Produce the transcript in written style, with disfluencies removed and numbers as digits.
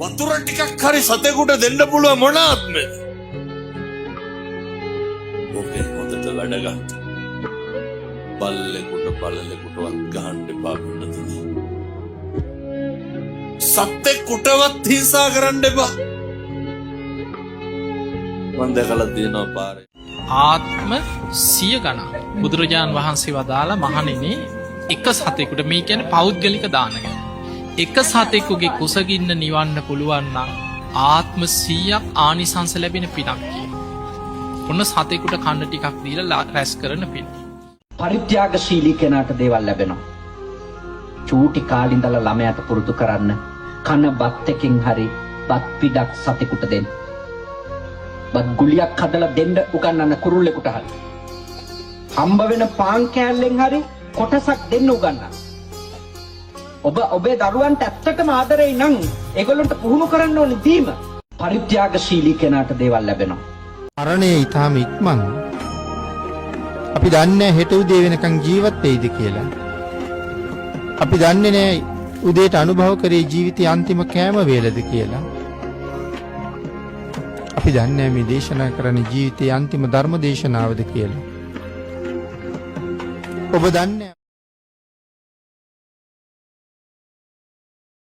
වතුර ටිකක් හරි සතෙකුට දෙන්න පුළුවන් මොන ආත්මෙද? ඕකේ හොඳට වැඩ ගන්න. බලලෙකුටවත් ගහන්න එපා වෙන්නද? සතෙකුටවත් හිංසා කරන්න එපා. මම දැකලා තියෙනවා පාරේ. ආත්ම 100 ගණන් බුදුරජාණන් වහන්සේ වදාලා මහණෙනි එක සතෙකුට මේ කියන්නේ පෞද්ගලික දාන ගැන. එක සතෙකුගේ කුසගින්න නිවන්න පුළුවන් නම් ආත්ම 100ක් ආනිසංස ලැබෙන පිනක් කියනවා. ඔන්න සතෙකුට කන්න ටිකක් දීලා රැස් කරන පින. පරිත්‍යාගශීලී කෙනාට දේවල් ලැබෙනවා. චූටි කාලේ ඉඳලා ළමයාට පුරුදු කරන්න කන බත් එකකින් හරි බත් පිටක් සතෙකුට දෙන්න. බත් ගුලියක් හදලා දෙන්න උගන්වන්න කුරුල්ලෙකුට හරි. හම්බ වෙන පාන් කෑල්ලෙන් හරි කොටසක් දෙන්න උගන්වන්න. ඔබ ඔබේ දරුවන්ට ඇත්තටම ආදරේ නම් ඒගොල්ලන්ට පුහුණු කරන්න ඕනේ දීම. පරිත්‍යාගශීලී කෙනාට දේවල් ලැබෙනවා. මරණය ඊටාම ඉක්මන්. අපි දන්නේ හෙට උදේ වෙනකන් ජීවත් වෙයිද කියලා. අපි දන්නේ නැහැ උදේට අනුභව කරේ ජීවිතයේ අන්තිම කෑම වේලද කියලා. අපි දන්නේ මේ දේශනා කරන ජීවිතයේ අන්තිම ධර්ම දේශනාවද කියලා. ඔබ දන්නේ